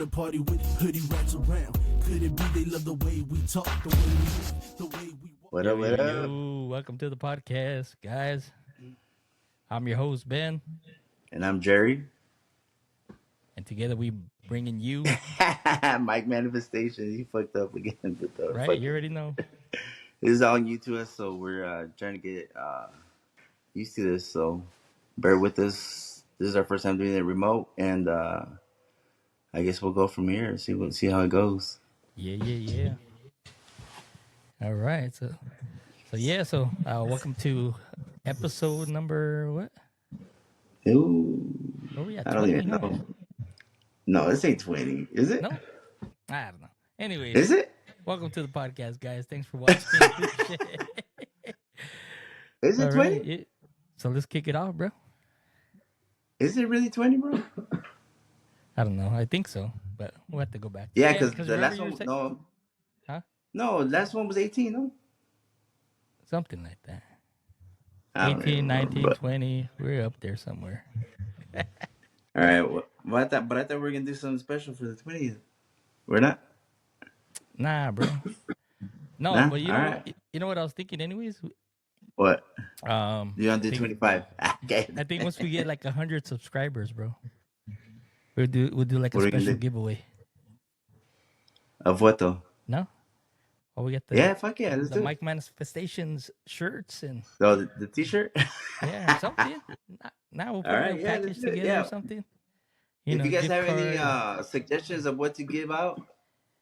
wanna party with hoodie wraps around. Could it be they love the way we talk, the way we live, the way we walk? What up, what up? Yo, welcome to the podcast, guys. I'm your host, Ben, And I'm Jerry. and together we bringing you, Mike Manifestation. He fucked up again. But, right? You already know. This is all new to us, so we're trying to get used to this. So bear with us. This is our first time doing it remote, and I guess we'll go from here. See how it goes. Yeah. All right, so welcome to episode number what? Ooh, Where we at? I don't 20, even huh? know. No, this ain't 20. Is it? No, I don't know. Anyways, Is it? welcome to the podcast, guys. Thanks for watching. Is it All 20? right, so let's kick it off, bro. Is it really 20, bro? I don't know. I think so, but we'll have to go back. Yeah, because the remember last you were one. saying- No, Huh? no, last one was 18. No, Something like that. I don't 18, remember, 19, but- 20. We're up there somewhere. All right. Well, I thought we were gonna do something special for the 20th. We're not. Nah, bro. No, Nah? but you know, Alright. you know what I was thinking. Anyways, What? um, You want to do think- 25? Okay. I think once we get like 100 subscribers, bro, we'll do like a What are we gonna special do? giveaway. Of what though? No, oh, we got the Yeah, fuck yeah. Let's the do it. Mike Manifestations shirts and So the T-shirt. yeah, something. Now we'll put Alright, a little yeah, package let's do it, together yeah. or something. If you guys gift have any card. suggestions of what to give out,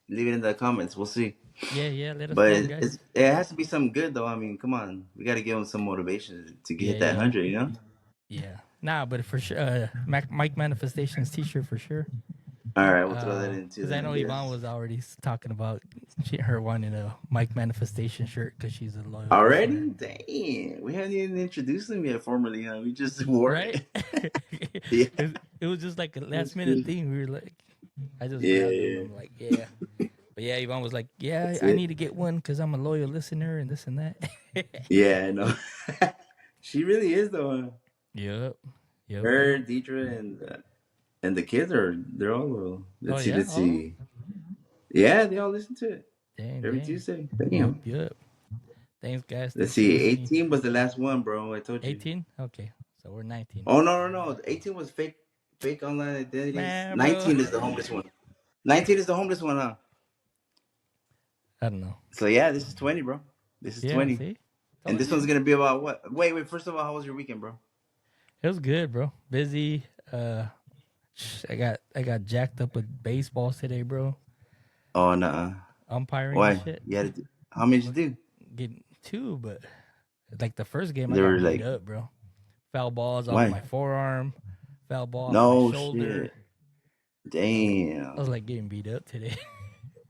leave it in the comments. We'll see. Yeah, let us But know, guys. it has to be something good though. I mean, come on, we got to give them some motivation to get Yeah, that yeah. 100. You know. Yeah, nah, but for sure, Mike Manifestations T-shirt for sure. All right, we'll throw that into. Because I know Yvonne was already talking about her wanting a Mike Manifestation shirt because she's a loyal already. listener. Dang, we haven't even introduced them yet formally. Huh? We just wore Right? it. Yeah. It was just like a last That's minute good. thing. We were like, I just Yeah, grabbed yeah. them. I'm like, yeah. But yeah, Yvonne was like, yeah, That's I it. need to get one because I'm a loyal listener and this and that. Yeah, I know. She really is though. Huh? Yep. Her, Deidre, and the kids they're all loyal. Let's see. yeah? Let's All of see. Yeah, they all listen to it Dang. every Tuesday. Damn. Yep. Thanks, Let's guys. Thanks for see. listening. 18 was the last one, bro. I told you. 18? Okay. So we're 19. Oh no. 18 was fake online identities. Man, bro. 19 is the homeless one. 19 is the homeless one, huh? I don't know. So yeah, this is 20, bro. This is Yeah, 20. see? And this one's gonna be about what? Wait. First of all, how was your weekend, bro? It was good, bro. Busy. I got jacked up with baseballs today, bro. Oh no. Umpiring Why? and shit. You had to do, how many did you do? Getting two, but like the first game, They I were got beat like- up, bro. Foul balls Why? off my forearm. Foul ball No off my shoulder. shit. Damn. I was like getting beat up today.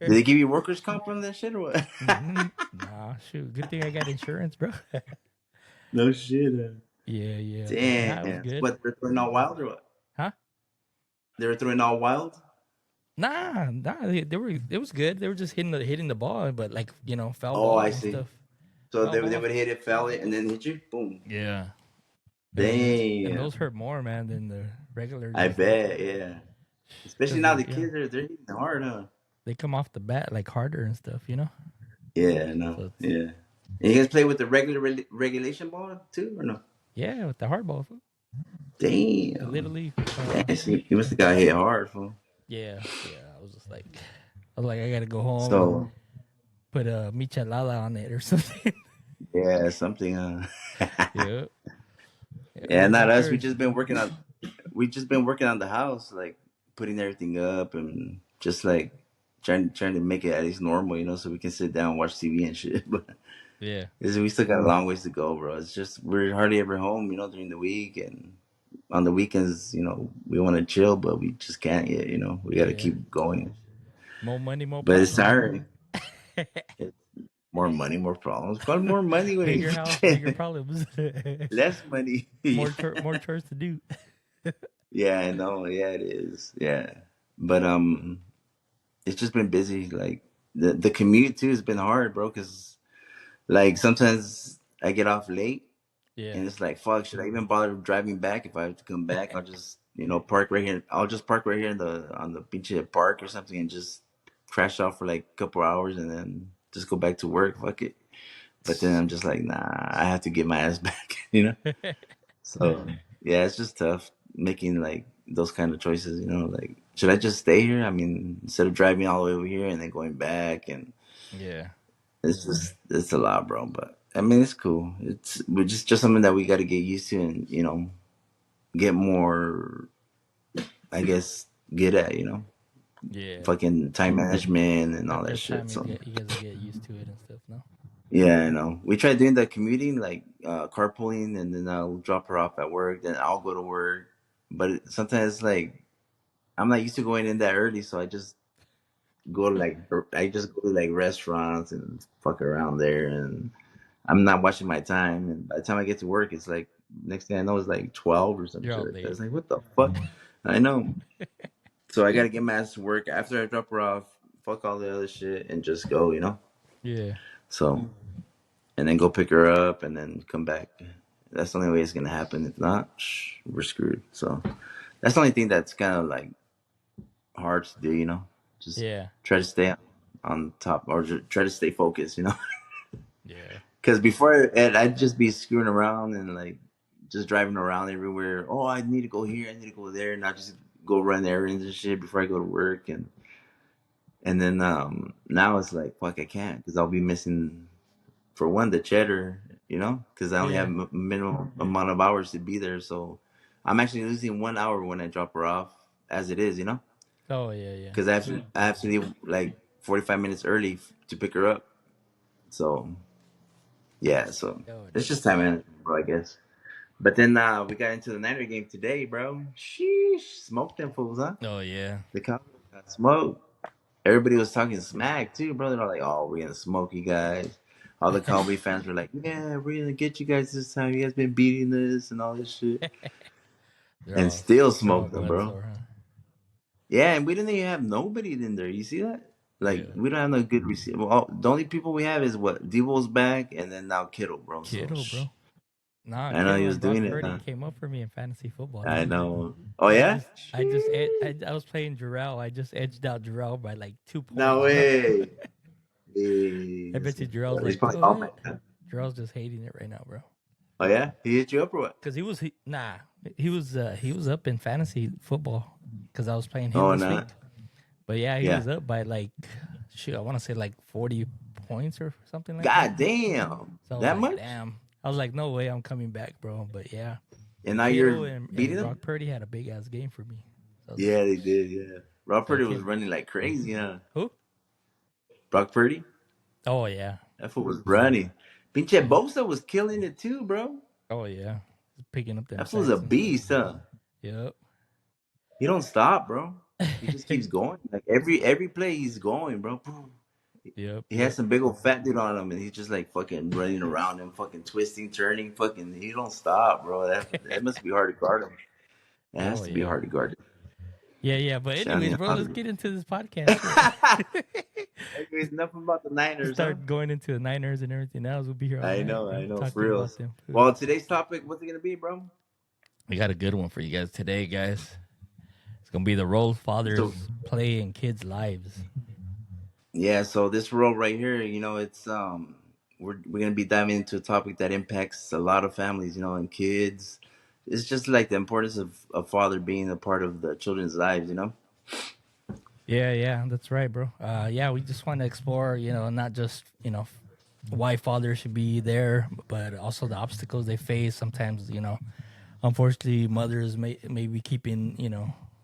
Did they give you workers' comp from that shit or what? Nah, shoot. Good thing I got insurance, bro. No shit. Yeah. Nah, it Damn. was good. What, they're throwing all wild or what? Huh? They were throwing all wild? Nah. They were. It was good. They were just hitting the ball, but like foul Oh, balls I and see. stuff. So Foul they ball. would hit it, foul it, and then hit you? Boom. Yeah. Damn. And those hurt more, man, than the regular. I just- bet, yeah. Especially now the Yeah. kids, they're hitting hard, huh? They come off the bat like harder and stuff, you know. Yeah, So no. it's- Yeah. And you guys play with the regular regulation ball too, or no? Yeah, with the hard ball. Damn. Literally. Damn, see, you must have got hit hard, fool. Yeah. I was just like, I gotta go home. So, and put a michelada on it or something. yeah, something, huh? Yeah. Yeah, not us. Sure. We've just been working on the house, like putting everything up and just like trying to make it at least normal, so we can sit down and watch TV and shit. But Yeah. we still got a long ways to go, bro. It's just we're hardly ever home, during the week, and on the weekends, we want to chill, but we just can't yet. We got to Yeah. keep going. More money, more But it's problems. tiring. It's more money, more problems. Probably more money when Bigger house, bigger problems. less money. more chores to do. Yeah, I know. Yeah, it is. Yeah, but it's just been busy. Like the commute too has been hard, bro. Cause like sometimes I get off late, Yeah. and it's like, fuck, should I even bother driving back? If I have to come back, I'll just park right here. I'll just park right here in the on the beach at park or something and just crash out for like a couple hours and then just go back to work. Fuck it. But then I'm just like, nah, I have to get my ass back, So yeah, it's just tough making like those kind of choices, like should I just stay here? I mean, instead of driving all the way over here and then going back, and Yeah. it's a lot, bro. But I mean, it's cool. It's just something that we got to get used to and get more, I guess, get at, Yeah. fucking time management and all that After shit. time, So you guys will get used to it and stuff. No. yeah, I know. We tried doing the commuting, like carpooling, and then I'll drop her off at work. Then I'll go to work. But sometimes, like, I'm not used to going in that early, so I just go to like restaurants and fuck around there, and I'm not watching my time. And by the time I get to work, it's like next thing I know, it's like 12 or some You're shit all like that. late. It's like, what the fuck? I know. So I gotta get my ass to work after I drop her off. Fuck all the other shit and just go, Yeah. So and then go pick her up and then come back. That's the only way it's gonna happen. If not, we're screwed. So that's the only thing that's kind of like hard to do. Just Yeah. try to stay on top or just try to stay focused. Yeah. Because before I'd just be screwing around and like just driving around everywhere. Oh, I need to go here. I need to go there, and not just go run errands and shit before I go to work. And then now it's like fuck, I can't because I'll be missing for one the cheddar, because I only have Yeah. minimum amount of hours to be there. So I'm actually losing 1 hour when I drop her off, as it is, Oh yeah. Yeah. because I have to leave like 45 minutes early to pick her up. So yeah, so Oh it's damn. just time management, bro, I guess. But then we got into the Niner game today, bro. Sheesh, smoked them fools, huh? Oh yeah. The Cowboys got smoked. Everybody was talking smack too, bro. They're like, "Oh, we're gonna smoke you guys." All the Cowboy fans were like, "Yeah, we're gonna get you guys this time. You guys been beating this and all this shit," and still They're all smoked them, blood bro. sore, huh? Yeah, and we didn't even have nobody in there. You see that? Like, Yeah. we don't have no good receiver. Well, the only people we have is what Debo's back, and then now Kittle, bro. So, Kittle, bro. Nah, I know he Kittle was and Brock doing it. Purdy came up for me in fantasy football, I dog. know. Oh I yeah? just, I was playing Jarrell. I just edged out Jarrell by like 2 points, No bro. way. I bet you Jarrell's He's like, probably go all back. ahead. Jarrell's just hating it right now, bro. Oh yeah? He hit you up or what? Cause he was up in fantasy football because I was playing him Oh this no. week. But yeah, he Yeah. was up by like, shoot, I want to say like 40 points or something like that. God damn. So I was That like, much? damn. I was like, no way, I'm coming back, bro. But yeah, And now Kittle you're and beating him? Brock Purdy had a big ass game for me. So I was like, Yeah, they did, yeah. Brock so Purdy was Kid, running like crazy, huh? who? Brock Purdy? Oh yeah, That fool was running. Pinche yeah. Bosa was killing it too, bro. Oh yeah, picking up them That fool's a sacks and stuff. beast, huh? Yep. He don't stop, bro. He just keeps going. Like every play he's going, bro. Yep. He has Yep. some big old fat dude on him and he's just like fucking running around and fucking twisting, turning, fucking he don't stop, bro. That must be hard to guard him. It has Oh to be yeah. hard to guard him. Yeah, yeah. But anyways, bro, let's get into this podcast. Anyways, enough about the Niners, huh? Start going into the Niners and everything else. We'll be here all night, bro, I know, for talking about reals. them. Well, today's topic, what's it gonna be, bro? We got a good one for you guys today, guys. It's gonna be the role fathers So play in kids' lives. yeah, so this role right here, it's we're gonna be diving into a topic that impacts a lot of families, and kids. It's just like the importance of a father being a part of the children's lives. Yeah, yeah, that's right, bro. Yeah, we just want to explore, not just why fathers should be there, but also the obstacles they face. Sometimes, unfortunately, mothers may be keeping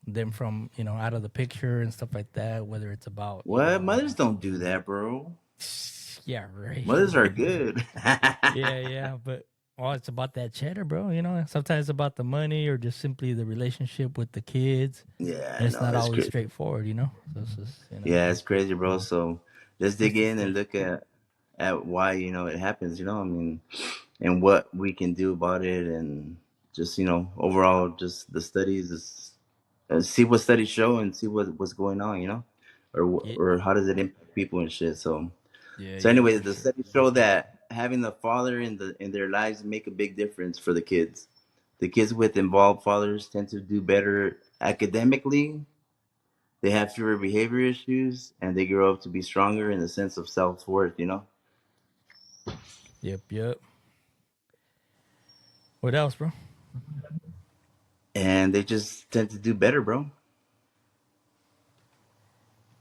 them from out of the picture and stuff like that. Whether it's about What? Mothers don't do that, bro. yeah, right. Mothers are good. Yeah, yeah, but it's about that cheddar, bro. Sometimes it's about the money or just simply the relationship with the kids, Yeah, and I it's know not that's always crazy. straightforward. So it's just Yeah, it's crazy, bro. So let's dig just the in and stuff. look at why it happens. I mean, and what we can do about it, and just overall, just the studies, see what studies show and see what's going on. Yeah, Or how does it impact people and shit. So yeah, so, yeah, anyways, for the sure. studies show that having the father in their lives make a big difference for the kids. The kids with involved fathers tend to do better academically. They have fewer behavior issues, and they grow up to be stronger in the sense of self worth. Yep, yep. What else, bro? And they just tend to do better, bro.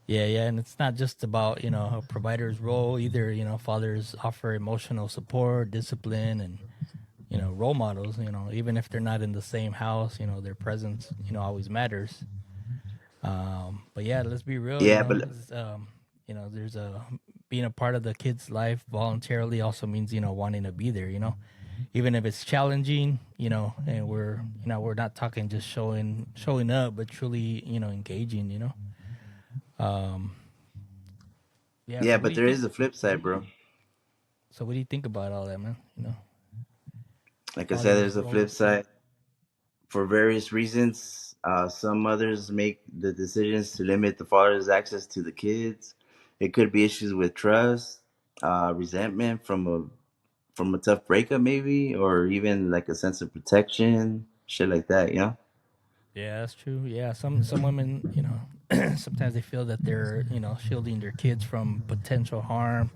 Yeah, yeah, and it's not just about a provider's role either. Fathers offer emotional support, discipline, and role models. Even if they're not in the same house, their presence always matters. But yeah, let's be real. Yeah, but There's a being a part of the kid's life voluntarily also means wanting to be there. Even if it's challenging. And we're not talking just showing up, but truly engaging. Um, yeah. yeah, So what but do you there think? is a flip side, bro. So what do you think about all that, man? Like I said, Father's there's a role. flip side. For various reasons, some mothers make the decisions to limit the father's access to the kids. It could be issues with trust, resentment from a tough breakup, maybe, or even like a sense of protection, shit like that. Yeah, that's true. Yeah, some women, sometimes they feel that they're, shielding their kids from potential harm.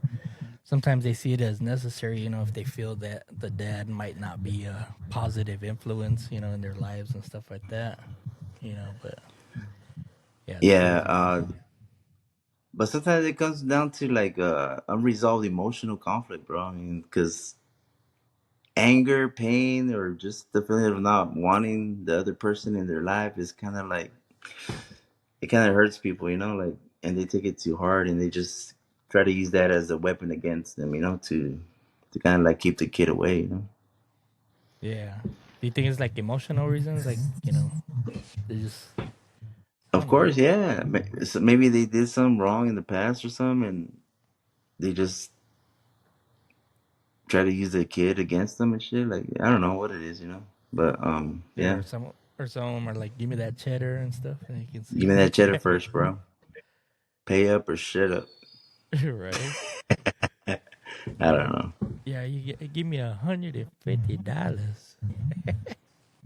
Sometimes they see it as necessary, if they feel that the dad might not be a positive influence, in their lives and stuff like that. But yeah, it's Yeah, crazy, man. but sometimes it comes down to like unresolved emotional conflict, bro. I mean, because anger, pain, or just the feeling of not wanting the other person in their life is kind of like it kind of hurts people, like, and they take it too hard, and they just try to use that as a weapon against them, to kind of like keep the kid away. Yeah. Do you think it's like emotional reasons? Like, they just, I Of don't know. course, yeah. So maybe they did something wrong in the past or something, and they just try to use the kid against them and shit. Like I don't know what it is. But Yeah, yeah. or some are like, give me that cheddar and stuff, and you can Give me see, that cheddar first, bro. Pay up or shut up. right? I don't know. Yeah, give me $150.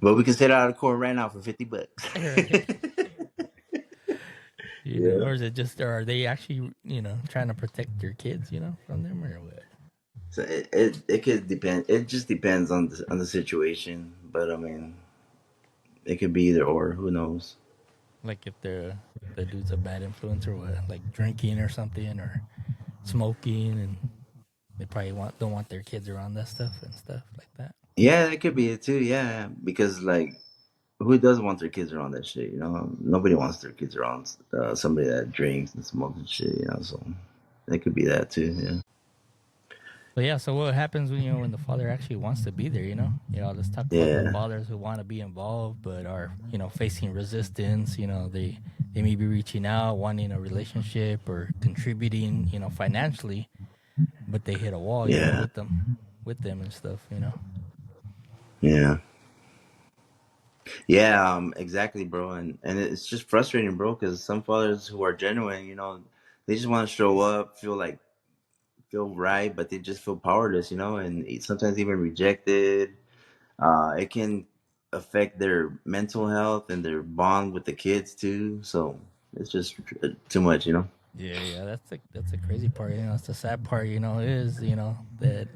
But we can set out of court right now for $50. Right. Yeah. Or is it just, or are they actually, trying to protect their kids, from them or what? So it could depend. It just depends on the situation. But I mean, it could be either or. Who knows? Like if the dude's a bad influence or what, like drinking or something or smoking, and they probably don't want their kids around that stuff and stuff like that. Yeah, it could be it too. Yeah, because like, who doesn't want their kids around that shit? Nobody wants their kids around somebody that drinks and smokes and shit. So it could be that too. Yeah. But yeah, so what happens when when the father actually wants to be there? Let's talk about the Yeah. fathers who want to be involved but are facing resistance. They may be reaching out, wanting a relationship or contributing, financially, but they hit a wall, Yeah. with them and stuff. Yeah. Yeah. Exactly, bro. And it's just frustrating, bro, because some fathers who are genuine, they just want to show up, feel right, but they just feel powerless, and sometimes even rejected. It can affect their mental health and their bond with the kids too. So it's just too much. Yeah, yeah, that's the crazy part. It's the sad part. Is that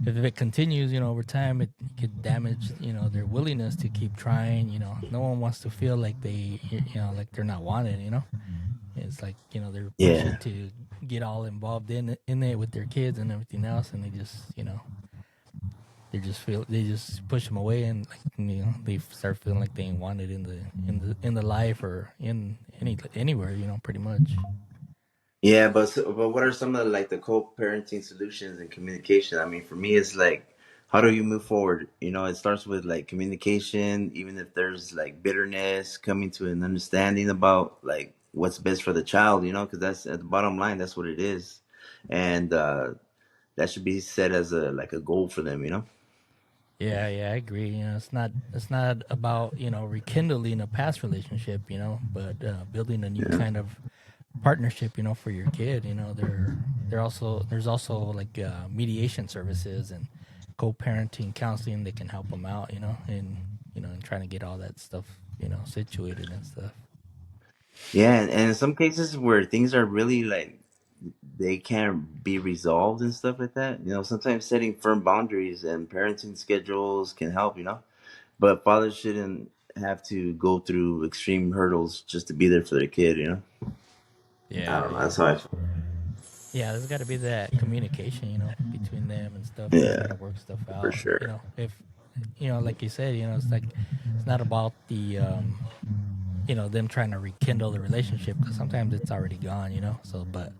if it continues, over time, it could damage their willingness to keep trying. No one wants to feel like like they're not wanted. It's like they're Yeah. pushing to get all involved in it with their kids and everything else, and they just they just push them away, and like they start feeling like they ain't wanted in the life or in anywhere. Pretty much. Yeah, but what are some of like the co-parenting solutions and communication? I mean, for me, it's like, how do you move forward? It starts with like communication, even if there's like bitterness, coming to an understanding about like what's best for the child. Because that's at the bottom line, that's what it is, and that should be set as a goal for them. Yeah, yeah, I agree. It's not about rekindling a past relationship, but building a new Yeah. kind of partnership, for your kid. There's also like mediation services and co-parenting counseling that can help them out, and trying to get all that stuff, situated and stuff. Yeah, and in some cases where things are really like they can't be resolved and stuff like that, sometimes setting firm boundaries and parenting schedules can help, but fathers shouldn't have to go through extreme hurdles just to be there for their kid. I Yeah, don't know. yeah. That's how I feel. Yeah, there's got to be that communication, between them and stuff, and try Yeah, to work stuff for out. sure. If like you said, it's like it's not about the them trying to rekindle the relationship, because sometimes it's already gone, So, but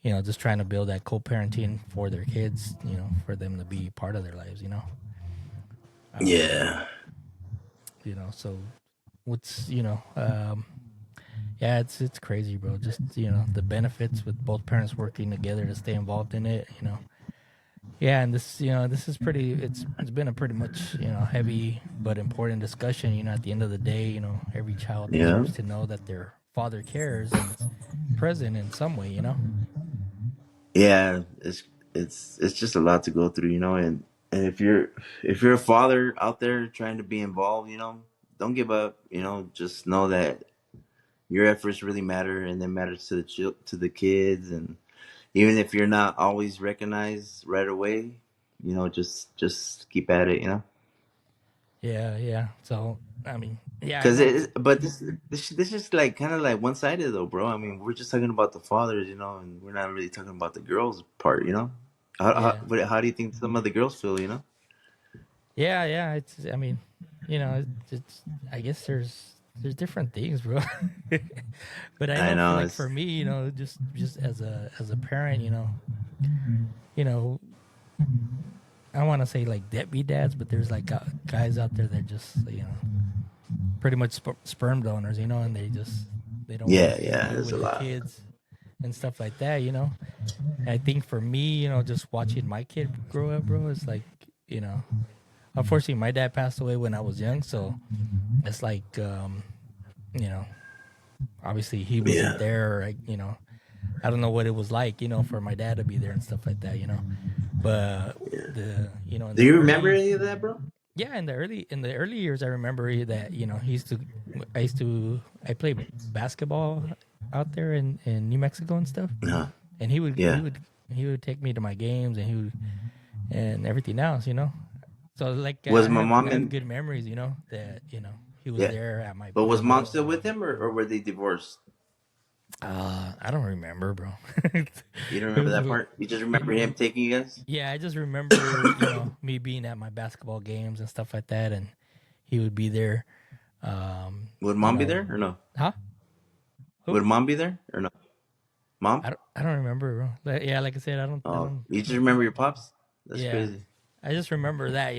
just trying to build that co-parenting for their kids, for them to be part of their lives. Um, Yeah. so what's yeah, it's crazy, bro. Just the benefits with both parents working together to stay involved in it. Yeah, and this is pretty. It's been a pretty much heavy but important discussion. At the end of the day, every child Yeah. deserves to know that their father cares and is present in some way. Yeah, it's just a lot to go through, and if you're a father out there trying to be involved, don't give up, just know that your efforts really matter, and they matters to to the kids, and even if you're not always recognized right away, just keep at it. Yeah, yeah. So I mean, yeah, I Because know. but this is like kind of like one sided though, bro. I mean, we're just talking about the fathers, and we're not really talking about the girls part. Yeah, How do you think some of the girls feel? yeah, yeah. It's I mean, it's I guess there's different things, bro. But I I know for know like it's for me, just as a parent, you know, I want to say like deadbeat dads, but there's like guys out there that just pretty much sperm donors, and they don't want yeah, anything to yeah. do There's a with the lot. kids and stuff like that. And I think for me, just watching my kid grow up, bro, it's like you know, unfortunately, my dad passed away when I was young, so it's like you know, obviously he wasn't Yeah, there. I don't know what it was like, for my dad to be there and stuff like that. But yeah. in Do the you remember early any of that, bro? yeah, in the early years, I remember that I played basketball out there in New Mexico and stuff, No. and he would he Yeah. would he would take me to my games, and he would and everything else. So like Was my I mom have in? good memories, that he was Yeah. there at my But was mom games. still with him, or were they divorced? I don't remember, bro. You don't It remember was that part? You just it, remember him taking you guys? yeah, I just remember me being at my basketball games and stuff like that, and he would be there. Um, Would you mom be know, there or no? huh? Who? Would mom be there or no? Mom? I don't remember, bro. Yeah, like I said, I Oh, don't. you just remember your pops? That's Yeah, crazy. I just remember that.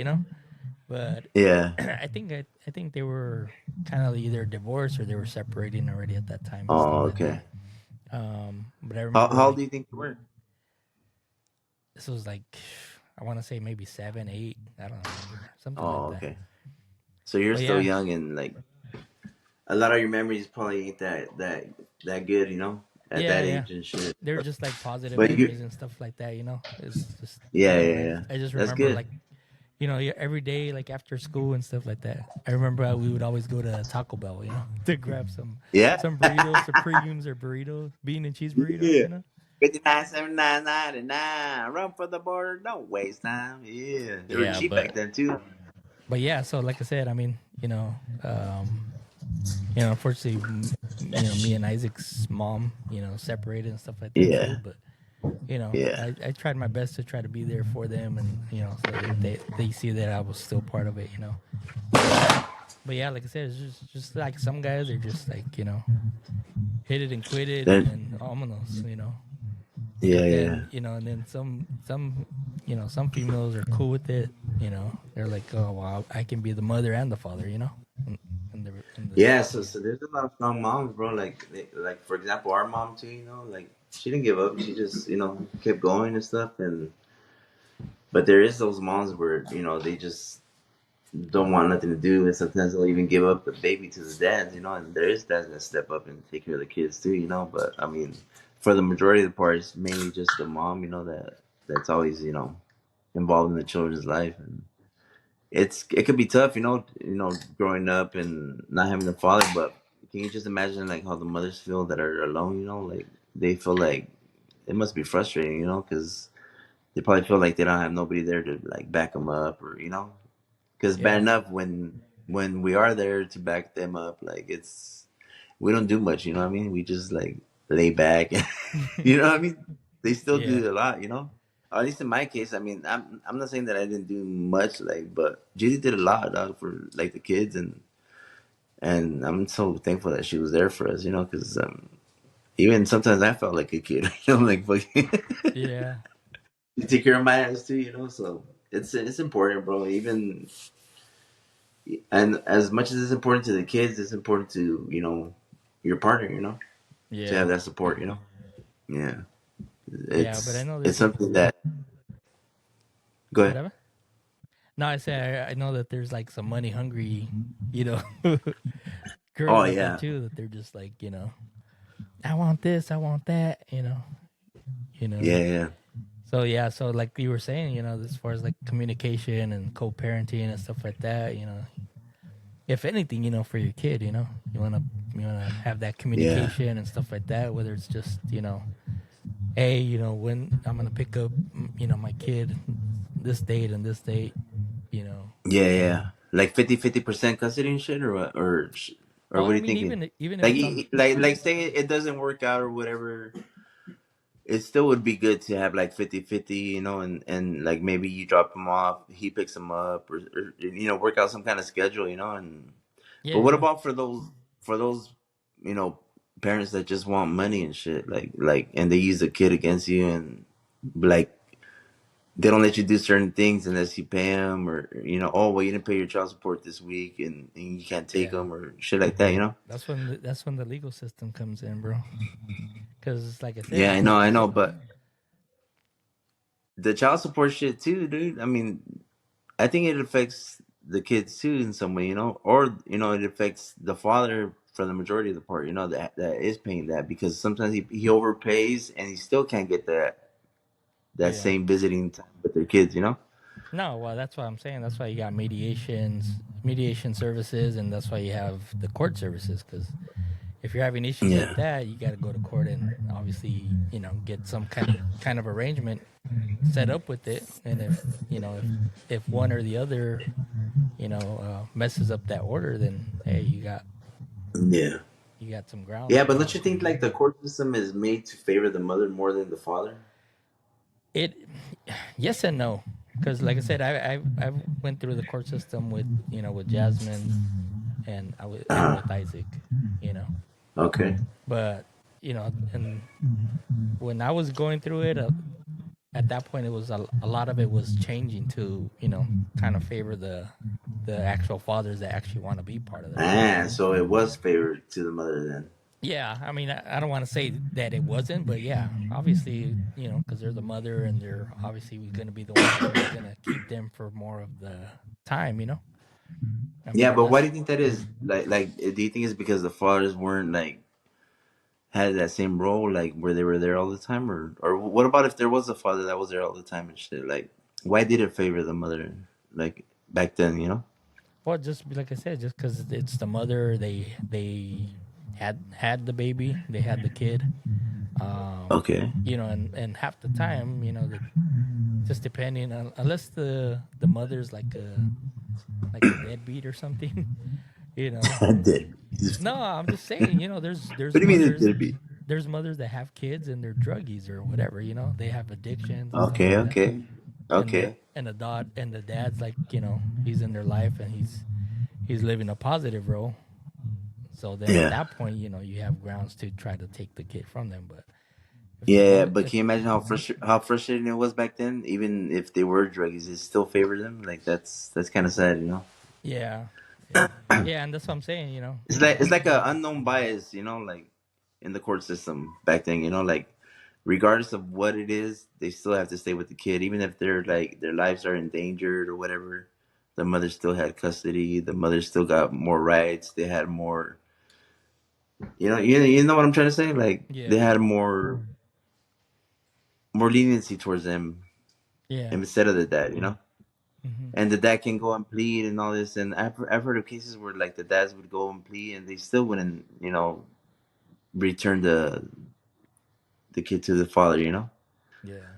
But Yeah. I think they were kind of either divorced or they were separating already at that time and stuff Oh, like okay. that. But I How remember how old like do you think you were? this was like I want to say maybe 7, 8. I don't remember something like Oh, that. okay. So you're But still yeah, young, and like a lot of your memories probably ain't that good, at yeah, that yeah. age and shit. They were just like positive But you, memories and stuff like that. It's just yeah, yeah, I yeah. I just That's remember good. like yeah, every day, like after school and stuff like that. I remember we would always go to Taco Bell, to grab some Yeah. some burritos, supremes or burritos, bean and cheese burritos. Yeah. 5979.99. Run for the border. Don't waste time. Yeah. They were Yeah, cheap but back then too. yeah. So like I said, I mean, unfortunately, me and Isaac's mom, separated and stuff like that too. Yeah. But Yeah. I tried my best to try to be there for them, and so they see that I was still part of it. But yeah, like I said, it's just like some guys are just like hit it and quit it, and Then then almost. yeah, But yeah. then and then some females are cool with it. They're like, oh wow, I can be the mother and the father. In, in the Yeah, so there's a lot of strong moms, bro. Like for example, our mom too. Like she didn't give up. She just kept going and stuff. And but there is those moms where they just don't want nothing to do, and sometimes they'll even give up the baby to the dads. And there is dads that step up and take care of the kids too. But I mean, for the majority of the part, it's mainly just the mom. That's always involved in the children's life. And it could be tough, growing up and not having a father. But can you just imagine like how the mothers feel that are alone? Like they feel like it must be frustrating, because they probably feel like they don't have nobody there to like back them up, or because bad Yeah. enough when we are there to back them up, like we don't do much. You know what I mean? We just like lay back. You know what I mean? They still Yeah. do a lot. At least in my case. I mean, I'm not saying that I didn't do much, like, but Judy did a lot, dog, for like the kids, and I'm so thankful that she was there for us. Because even sometimes I felt like a kid. Like fucking Yeah. you take care of my ass too. So it's important, bro. Even and as much as it's important to the kids, it's important to your partner. To have Yeah. that support. Yeah, Yeah. But I know it's there's like something that. Go ahead. whatever. No, I say I know that there's like some money hungry, you know, Oh girls out there yeah, too that they're just like, I want this, I want that, you know. yeah, yeah, So yeah, so like you were saying, as far as like communication and co-parenting and stuff like that, if anything, for your kid, you wanna have that yeah, communication and stuff like that. Whether it's just, hey, when I'm gonna pick up, my kid this date and this date, you know. yeah, yeah. Like 50-50% custody and shit, or what, or Well, what are I you mean, thinking? even if Like, it's on, like, say it doesn't work out or whatever. It still would be good to have like 50-50, and like maybe you drop him off, he picks him up, or work out some kind of schedule, and yeah, but what yeah, about for those you know parents that just want money and shit, like and they use the kid against you, and like they don't let you do certain things unless you pay them, or oh well, you didn't pay your child support this week, and you can't take yeah. them or shit like that. That's when the legal system comes in, bro. Because like I said, Yeah, I know, but the child support shit too, dude. I mean, I think it affects the kids too in some way, or it affects the father for the majority of the part, that is paying that, because sometimes he overpays and he still can't get that yeah. same visiting time with their kids. No, well, that's what I'm saying. That's why you got mediation services, and that's why you have the court services. Because if you're having issues like Yeah, that, you got to go to court and obviously, get some kind of arrangement set up with it. And if one or the other, messes up that order, then hey, yeah, you got some grounds yeah. to But try don't to you think like the court system is made to favor the mother more than the father? it. Yes and no, because like I said, I went through the court system with with Jasmine and Uh, with Isaac, you know. okay. But and when I was going through it, at that point, it was a lot of it was changing to kind of favor the actual fathers that actually want to be part of the relationship. So it was favored to the mother then. Yeah, I mean, I don't want to say that it wasn't, but yeah, obviously, because they're the mother and they're obviously going to be the one who's going to keep them for more of the time. I mean, Yeah, but why do unless, you think that is? Like, do you think it's because the fathers weren't like had that same role, like where they were there all the time, or what about if there was a father that was there all the time and shit? Like, why did it favor the mother, like back then? well, just like I said, just because it's the mother, they had the baby, they had the kid, Okay. and half the time, that just depending on unless the mother's like a deadbeat or something, you know. Dead. No, I'm just saying, What do you mean it did be? there's mothers that have kids and they're druggies or whatever, they have addictions and stuff Okay, like that. okay, okay. And the dad's like, he's in their life and he's living a positive role. So then at Yeah, that point, you have grounds to try to take the kid from them. But if the yeah. mother But if can you imagine how frustrating it was back then? Even if they were druggies, it still favored them. Like that's kind of sad. Yeah, yeah, yeah, and that's what I'm saying. It's like an unknown bias, like in the court system back then, like regardless of what it is, they still have to stay with the kid, even if they're like their lives are endangered or whatever. The mother still had custody. The mother still got more rights. They had more, you know what I'm trying to say? Like they Yeah, had more leniency towards them, Yeah. instead of the dad, you know. Hmm. And the dad can go and plead and all this. And I've heard of cases where like the dads would go and plead and they still wouldn't, you know, return the kid to the father, you know. Yeah.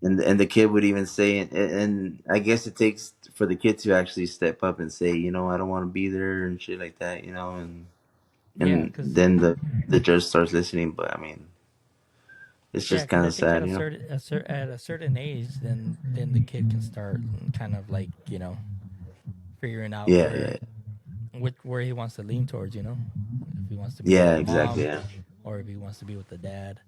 And the kid would even say, and I guess it takes for the kid to actually step up and say, you know, I don't want to be there and shit like that, you know. Yeah, And because then the judge starts listening. But I mean, it's yeah, just because kind I of think sad, you know. at a certain age, then the kid can start kind of like figuring out Yeah, yeah, where he wants to lean towards. If he wants to be with yeah, the exactly, mom, yeah. or if he wants to be with the dad.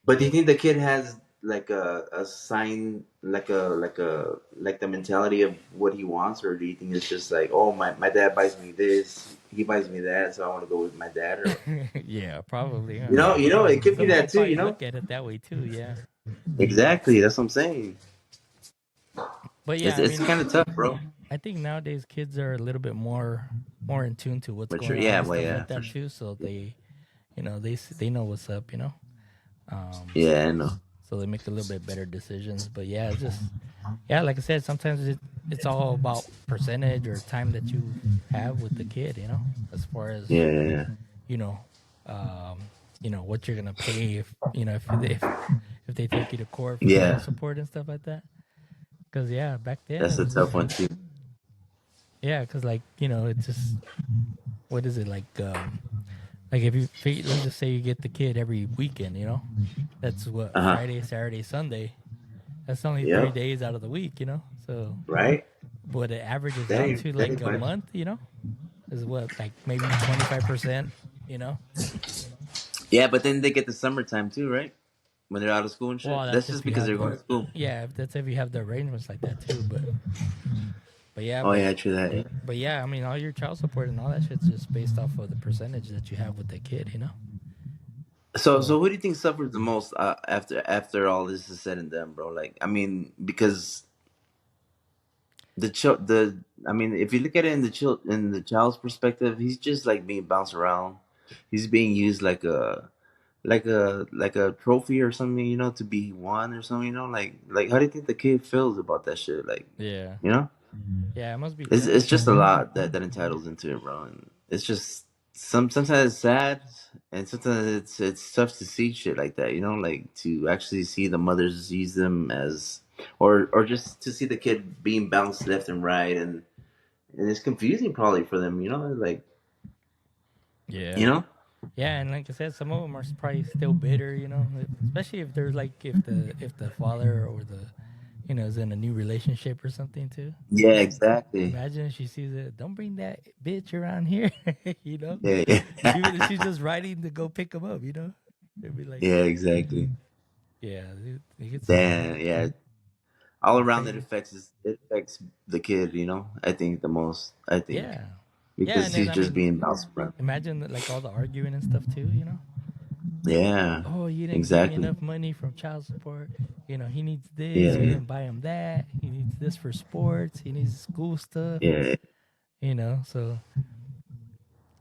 But do you think the kid has like a sign, like the mentality of what he wants, or do you think it's just like, oh, my dad buys me this, he buys me that, so I want to go with my dad, or Yeah, probably. it could be Some of that them too, probably you know. look at it that way too. Yeah, Exactly, that's what I'm saying. but It's yeah, I it's mean, kind of tough, bro. I think nowadays kids are a little bit more in tune to what's But sure, going on yeah, and well, stuff yeah, like for that sure. too. So they know what's up. Um, Yeah, I know. so they make a little bit better decisions. But yeah, it's just yeah, like I said, sometimes it's all about percentage or time that you have with the kid. As far as Yeah, yeah, you know, what you're gonna pay if they take you to court for child yeah. support and stuff like that. Because yeah, back then it That's a was tough just one too. yeah, because like it's just what is it like if let's just say you get the kid every weekend, that's what Uh huh. Friday, Saturday, Sunday. That's only three Yep. days out of the week, so Right. what it averages out Dang. to like Dang, a man. month, is what like maybe 25%, Yeah, but then they get the summertime too, right? When they're out of school and shit. Well, That's that's just if you because have they're going the to school. yeah, if that's if you have the arrangements like that too. But yeah, Oh yeah, true that. Yeah. but yeah, I mean, all your child support and all that shit's just based off of the percentage that you have with the kid. So So who do you think suffers the most after all this is said and done, bro? Like, I mean, because the I mean, if you look at it in the child's perspective, he's just like being bounced around. He's being used like a trophy or something, you know, to be won or something, you know. Like how do you think the kid feels about that shit? Like, yeah, you know. yeah, it must be It's tough. just a lot that entitles into it, bro. And it's just sometimes it's sad, and sometimes it's tough to see shit like that. You know, like to actually see the mothers use them as, or just to see the kid being bounced left and right, and it's confusing probably for them. You know, like Yeah. you know, Yeah, and like I said, some of them are probably still bitter, especially if they're like if the father or the is in a new relationship or something too. yeah, exactly, Imagine if she sees it. Don't bring that bitch around here, you know. yeah, Even if yeah, she's just riding to go pick him up, it'd be like, yeah, exactly. yeah, it gets Damn, yeah. All around crazy. it affects the kid. You know, I think the most. I think Yeah, yeah, because and then he's I just mean, being bounced around. imagine like all the arguing and stuff too. Yeah, Oh, you didn't give me exactly. enough money from child support. He needs this. You Yeah, didn't buy him that. He needs this for sports. He needs school stuff. yeah. So,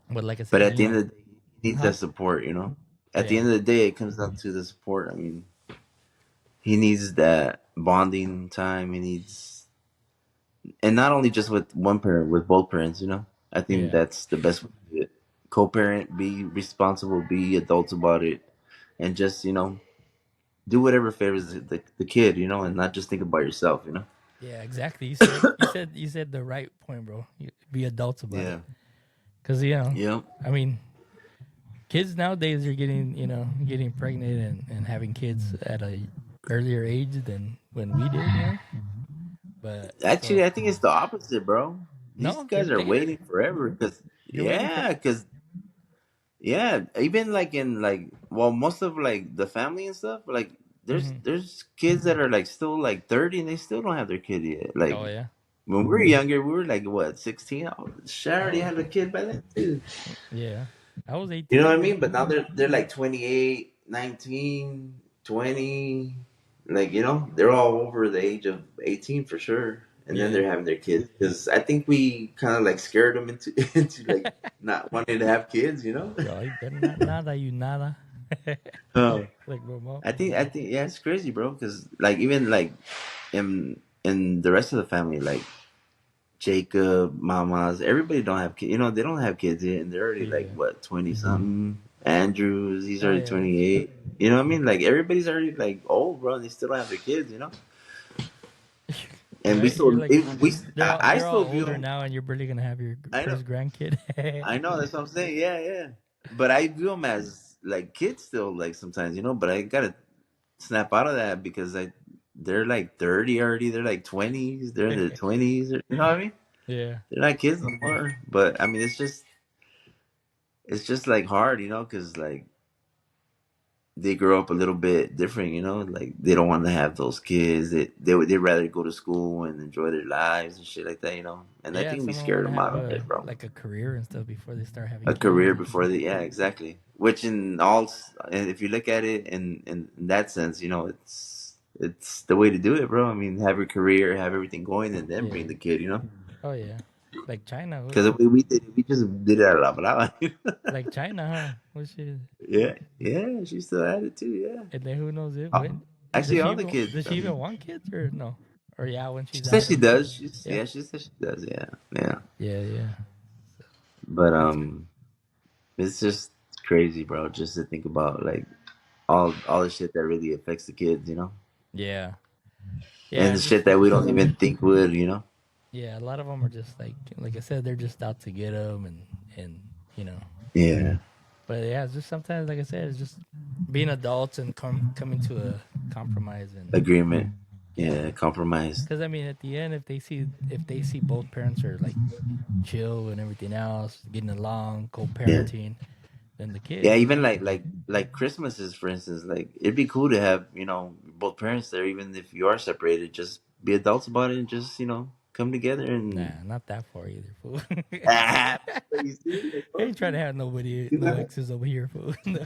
but like I But said, at the end of the day, he needs huh? that support, you know? At the Yeah, end of the day, it comes down to the support. I mean, he needs that bonding time. He needs, and not only just with one parent, with both parents, you know? I think yeah, that's the best way to do it. Co parent, be responsible, be adults about it, and just, do whatever favors the kid, and not just think about yourself, you know? yeah. Exactly. You said the right point, bro. Be adults about it, Yeah. because Yep. I mean, kids nowadays are getting pregnant and having kids at a earlier age than when we did. But so Actually, I think it's the opposite, bro. These no, they're guys are later. waiting forever because, They're waiting for. yeah, because yeah, even like in like well, most of like the family and stuff, like Mhm. there's kids that are like still like 30 and they still don't have their kid yet. Like Oh yeah. when we were younger, we were like what 16. Oh, she already had a kid by then too. Yeah. I was You know what 18, I bro. mean? But now they're like 28, 19, 20. Like they're all over the age of 18 for sure. And then Yeah. they're having their kids because I think we kind of like scared them into into like not wanting to have kids. Yo, you better not nada, you nada. Oh, Like remote. I think yeah, it's crazy, bro. Because like even like in the rest of the family, like Jacob, Mamas, everybody don't have kids. You know, they don't have kids yet, and they're already like Yeah. what 20 something. Andrews, he's Oh already yeah. 28. You know what I mean? Like everybody's already like old, bro. And they still don't have their kids. You know, and we Right. You're still like I they're all still view older them. now, and you're barely gonna have your I know, first grandkid. I know. That's what I'm saying. Yeah, yeah. But I view them as like kids still, like sometimes, you know. But I gotta snap out of that because they're like 30 already. They're like 20s. They're in their 20s. You know what I mean? Yeah. They're not kids no more. But I mean, it's just like hard, you know, because like they grow up a little bit different, you know, like they don't want to have those kids. They'd rather go to school and enjoy their lives and shit like that, you know. And I Yeah. think we Someone scared want to them have out of it, bro. like a career and stuff before they start having A kids. career And before the yeah, exactly. Which in and if you look at it in that sense, you know, it's the way to do it, bro. I mean, have your career, have everything going, and then yeah. bring the kid, you know. Oh yeah. Like China. Because the way we did it, we just did it at la brava. Like China, huh? What shit? Yeah, yeah, she still had it too. Yeah. And then who knows it? Uh, When Actually, all the kids. does she even want kids or no? Or yeah, when She she's said out she of does. yeah. She said she does. Yeah, yeah. Yeah. Yeah. But That's it's just crazy, bro. Just to think about like all the shit that really affects the kids, you know, yeah. and Yeah. the Just shit that we don't even think would, you know. yeah. A lot of them are just like I said, they're just out to get them and you know. Yeah, But yeah, it's just sometimes, like I said, it's just being adults and coming to a compromise and agreement. yeah. Yeah, compromise. Because I mean, at the end, if they see both parents are like chill and everything else, getting along, Yeah, co-parenting, then the kid, yeah. you Even know, like Christmases, for instance. Like it'd be cool to have both parents there, even if you are separated. Just be adults about it and just come together and nah, not that far either, fool. you see, like, I ain't trying to have nobody, you no know? exes over here, fool. No.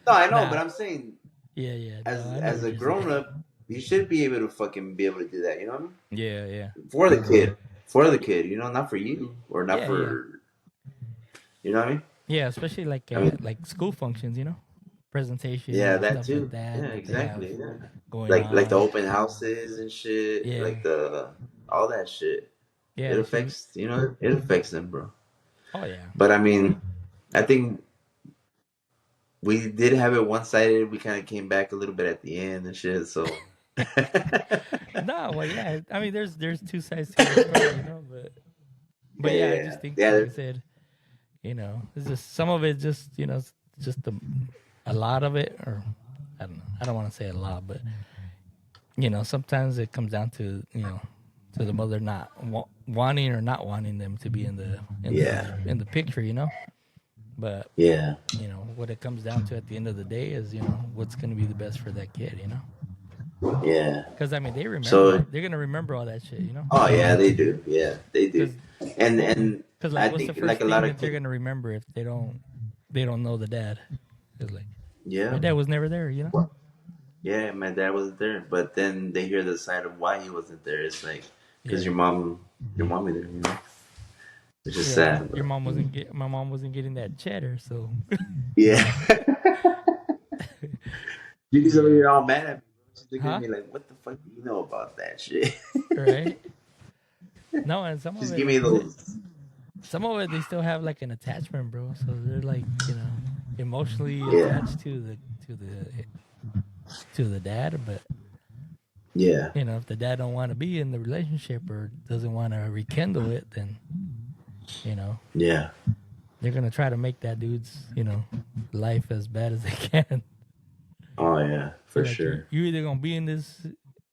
No, I know, but Nah, I'm saying yeah, yeah, no, as I know as what a you're grown saying. up, you should be able to fucking be able to do that. You know what I mean? Yeah, yeah, For the kid. Not for you or not yeah, yeah, for you know what I mean? yeah. Especially I mean, like school functions, presentations yeah, and that stuff like too. that Yeah, that they have exactly. Yeah, going like the on. open houses and shit, Yeah, like the all that shit. yeah. It They should. affects it affects them, bro. Oh yeah. But I mean, I think we did have it one sided. We kind of came back a little bit at the end and shit. So. No, well, yeah. I mean, there's two sides to every story, but Yeah, yeah, I yeah, just think, like yeah. I said, it's just some of it, just it's just a lot of it, or I don't know. I don't want to say a lot, but sometimes it comes down to to the mother not wanting or not wanting them to be in the Yeah, in the picture, But yeah, what it comes down to at the end of the day is what's going to be the best for that kid. yeah. Because I mean, So, they're gonna remember all that shit. oh yeah, they do. Yeah, they do. Because And like, I what's the think like first a thing lot of that they're kids. gonna remember if they don't know the dad? It's like my Yeah, dad was never there. yeah. My dad wasn't there, but then they hear the side of why he wasn't there. It's like because Yeah, your mommy there. It's just yeah. sad. Your But mom wasn't my mom wasn't getting that cheddar, so yeah, Judy's over yeah, here all mad at me. She's looking at huh? me like, "What the fuck do you know about that shit?" Right? No, and She's giving me those. some of it they still have like an attachment, bro. So they're like emotionally Yeah, attached to the to the dad, but yeah, if the dad don't want to be in the relationship or doesn't want to rekindle it, then you know yeah. they're gonna try to make that dude's life as bad as they can. Oh yeah, They're for like, sure. you either gonna be in this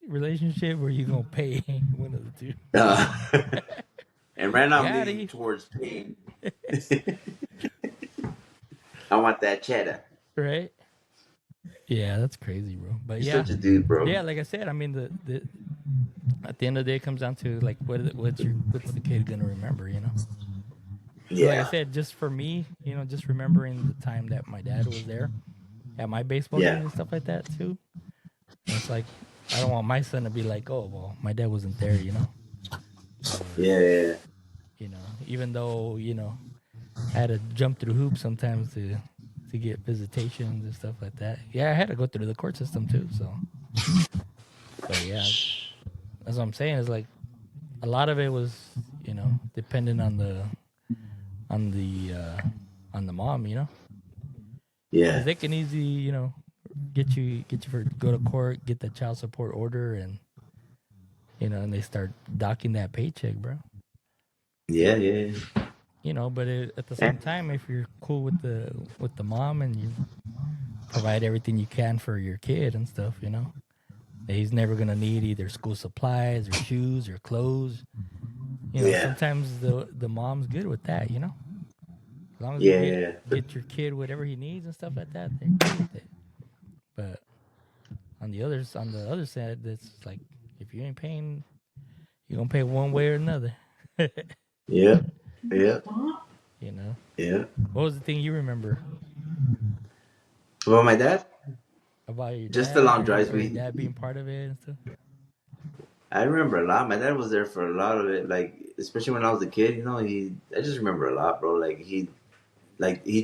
relationship or you gonna pay one of the two. Uh, and right now I'm leaning Gotti, towards pain. I want that cheddar. right? Yeah, that's crazy, bro. But You're yeah, such a dude, bro. yeah, like I said, I mean the at the end of the day it comes down to like what's the kid gonna remember. 'Cause like I Yeah, said, just for me, just remembering the time that my dad was there at my baseball games yeah, and stuff like that too. And it's like I don't want my son to be like, oh well, my dad wasn't there. Or yeah, yeah. even though I had to jump through hoops sometimes to get visitations and stuff like that. Yeah, I had to go through the court system too. So, but yeah, that's what I'm saying. Is like a lot of it was, dependent on the uh, on the mom, because Yeah. they can easily, get you for go to court, get the child support order, and and they start docking that paycheck, bro. Yeah, yeah, But at the yeah. same time, if you're cool with the mom and you provide everything you can for your kid and stuff, he's never gonna need either school supplies or shoes or clothes. Yeah. Sometimes the mom's good with that. As long as you Yeah, get yeah. get your kid whatever he needs and stuff like that, they're cool with it. But on the other side, it's like if you ain't paying, you're gonna pay one way or another. Yeah. Yeah. you know. Yeah. What was the thing you remember Well, my dad, about your just the dad, long or your drives. or your dad being part of it and stuff? I remember a lot. My dad was there for a lot of it. Like, especially when I was a kid, I just remember a lot, bro. He'd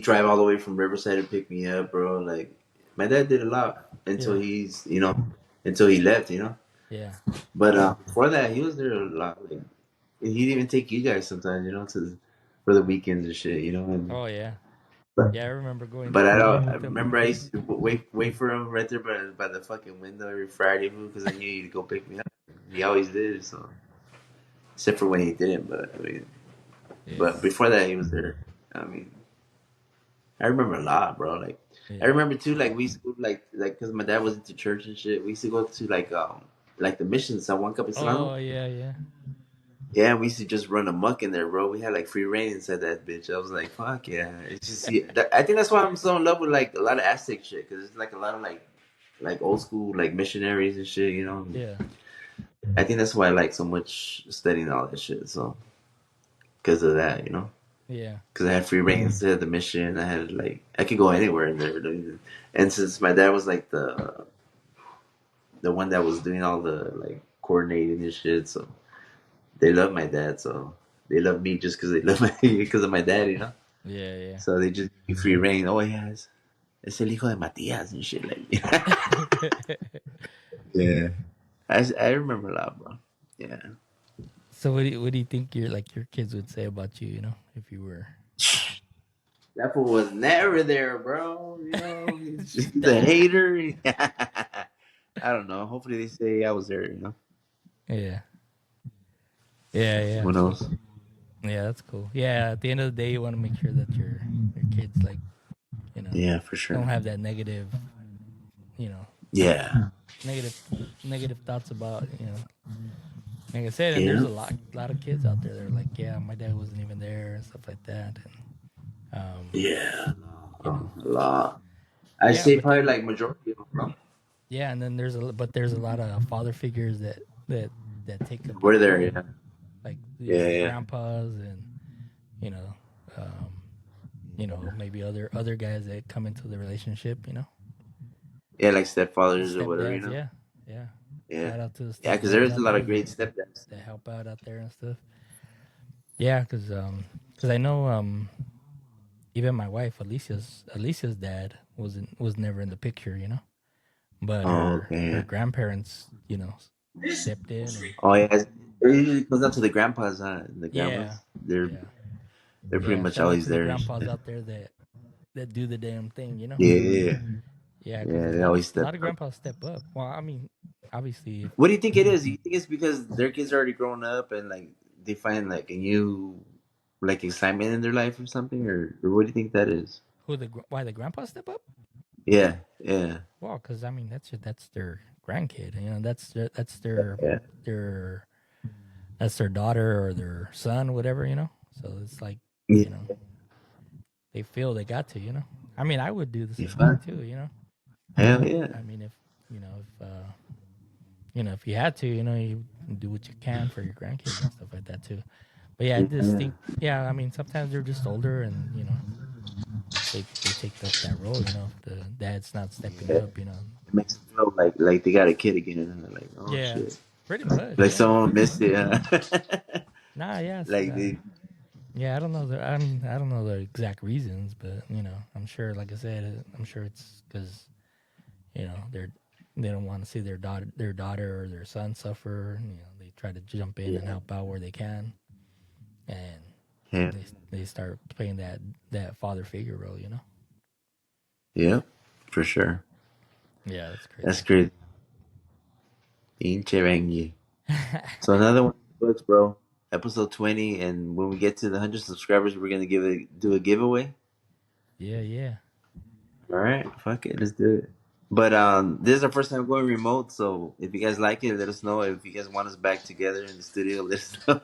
drive all the way from Riverside to pick me up, bro. Like, my dad did a lot Yeah. until he left, Yeah. But before that, he was there a lot. Like, he'd even take you guys sometimes, for the weekends and shit, And Oh yeah. but, Yeah, I remember going but I don't. going I with him. remember I used to wait for him right there by the fucking window every Friday, because I knew he'd go pick me up. He always did, so except for when he didn't. But Yeah. before that, he was there. I mean, I remember a lot, bro. Like, I Yeah. remember too. Like, we used to go, because my dad was into church and shit. We used to go to like the missions at One Capistrano. Oh yeah, yeah. Yeah, we used to just run amok in there, bro. We had like free reign inside that bitch. I was like, fuck yeah. It's just, yeah, I think that's why I'm so in love with like a lot of Aztec shit, because it's like a lot of like old school like missionaries and shit. Yeah. I think that's why I like so much studying all that shit. So because of that, Yeah. because I had free reign instead of the mission. I had like I could go anywhere in there. And since my dad was like the one that was doing all the like coordinating and shit, so they love my dad. So they love me just because they love my because of my dad. Yeah, yeah. So they just give free reign. Oh yeah, es el hijo de Matías and shit like. Yeah, I remember a lot, bro. Yeah. So what do you think your kids would say about you, if you were That fool was never there, bro. He's a dad? hater. I don't know. Hopefully they say I was there. Yeah. Yeah, yeah. Who knows? Yeah, that's cool. Yeah, at the end of the day you want to make sure that your kids like, you know, Yeah, for don't sure. have that you know, Yeah. negative negative thoughts about, like I said, and there's Yeah. a lot of kids out there that are like, yeah, my dad wasn't even there and stuff like that. And Yeah. you know, A lot. I yeah, say but probably then like majority of them, bro. yeah, and then there's a lot of father figures that take up We're that there, role, yeah. like Yeah, yeah. grandpas and you know, um, maybe other guys that come into the relationship. Yeah, like stepfathers or whatever, Stepdads, yeah, yeah. Yeah. Shout out to the Yeah, because there stepdads is a out lot there of great stepdads. that help out there and stuff. Yeah, because I know even my wife Alicia's dad was never in the picture, but Oh, her okay. grandparents, stepped in and Oh, yeah. It usually comes down to the grandpas, huh? The yeah, grandmas. They're yeah, they're pretty yeah. much Shout out always to the there. grandpas out there that do the damn thing, Yeah, yeah. Yeah, because Yeah, a they lot of always a step lot of up. grandpas step up. Well, I mean, obviously, if What do you think it is? Do you think it's because their kids are already grown up and like they find like a new like excitement in their life or something, or what do you think that is? why the grandpas step up? Yeah, yeah, Well, because I mean that's their grandkid. yeah, Their that's their daughter or their son, whatever. So it's like yeah. you know they feel they got to. I mean, I would do the You same thing fun? too. Hell yeah, I mean, if you had to, you do what you can for your grandkids and stuff like that too. But yeah, I just yeah. think, yeah, I mean, sometimes they're just older and they take up that role. If the dad's not stepping Yeah. up. It makes them feel like they got a kid again, and they're like, oh Yeah, shit, pretty much. like Yeah. someone missed it. Huh? Nah. Yes. Like they Yeah, I don't know I mean, I don't know the exact reasons, but I'm sure. Like I said, I'm sure it's because they don't want to see their daughter or their son suffer. They try to jump in and Yeah. help out where they can, and Yeah. they start playing that father figure role. Yeah. For sure. Yeah, that's That's crazy. great. Pinche Rengi. So another one of the books, bro. Episode 20, and when we get to the 100 subscribers, we're gonna do a giveaway. Yeah, yeah, All right, fuck it, let's do it. But this is our first time going remote, so if you guys like it, let us know. If you guys want us back together in the studio, let us know.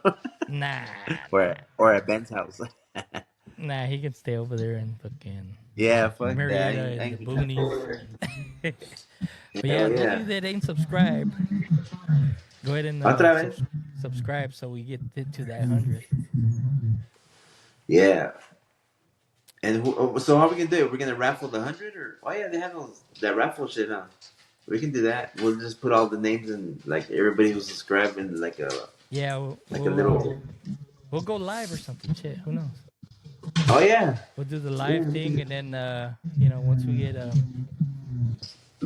nah, Or at Ben's house. nah. He can stay over there in fucking Yeah, fuck that. Marietta I in the ain't gonna come boonies. over. But yeah, Hell those of yeah. you that ain't subscribed, go ahead and Otra vez. subscribe so we get to that 100. Yeah. And so how are we gonna do it? We're gonna raffle the 100, or oh yeah, they have that raffle shit, huh? We can do that. We'll just put all the names and like everybody who's subscribed in Yeah, like a little. we'll go live or something. Shit, who knows? Oh yeah. We'll do the Yeah. live thing, and then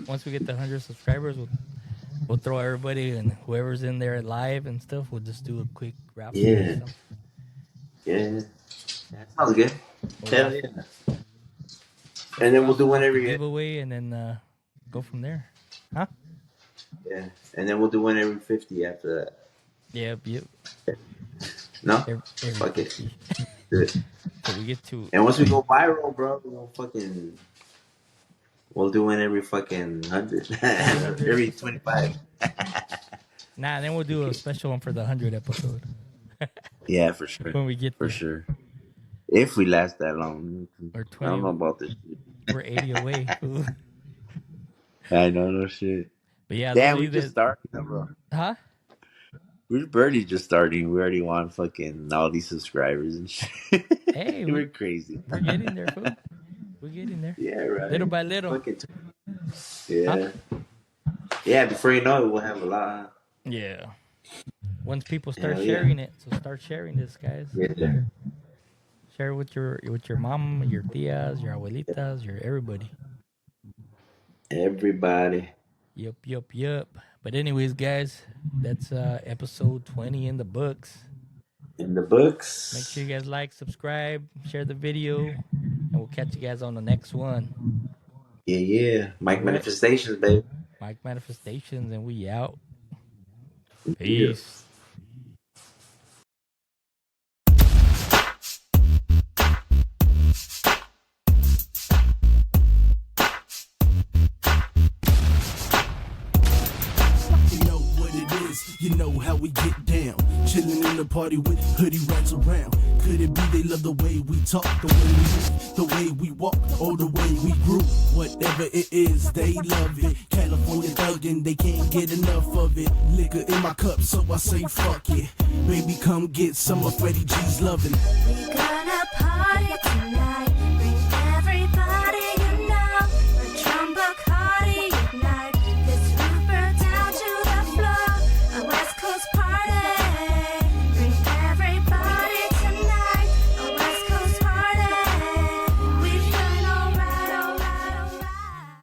once we get the 100 subscribers, we'll throw everybody and whoever's in there live and stuff. We'll just do a quick raffle or Yeah. something. Yeah. That sounds good. We'll Hell raffle, yeah. And then we'll do raffle one off the every. giveaway, and then go from there. Huh? Yeah. And then we'll do one every 50 after that. Yep. No. Every Fuck it. 50. Do it. So we get to And once we go viral, bro, we'll do one every fucking 100. every 100 Every episode. 25. Then we'll do a special one for the 100 episode Yeah, for sure. when we get For there. sure. If we last that long. Or I don't 20. know about this. We're 80 away. Fool. I know, no shit. But yeah, those Damn, of we you just that, started, bro. huh? We're barely just starting. We already want fucking all these subscribers and shit. Hey, We're crazy. we're getting there, fool. We're getting there. Yeah, right. Little by little. Fucking Huh? yeah. Yeah, before you know it, we'll have a lot. Yeah. Once people start Hell yeah. sharing it, so start sharing this, guys. Yeah. Share it with your mom, your tias, your abuelitas, your everybody. Everybody. Yup. But anyways, guys, that's episode 20 in the books. In the books. Make sure you guys like, subscribe, share the video, and we'll catch you guys on the next one. Yeah. Mike All right. Manifestations, baby. Mike Manifestations, and we out. Yeah. Peace. You know what it is, you know how we get down. Chilling in the party with hoodie rats around. Could it be they love the way we talk, the way we live, the way we walk, or the way we grew? Whatever it is, they love it. California thuggin', they can't get enough of it. Liquor in my cup, so I say fuck it. Baby, come get some of Freddie G's lovin'.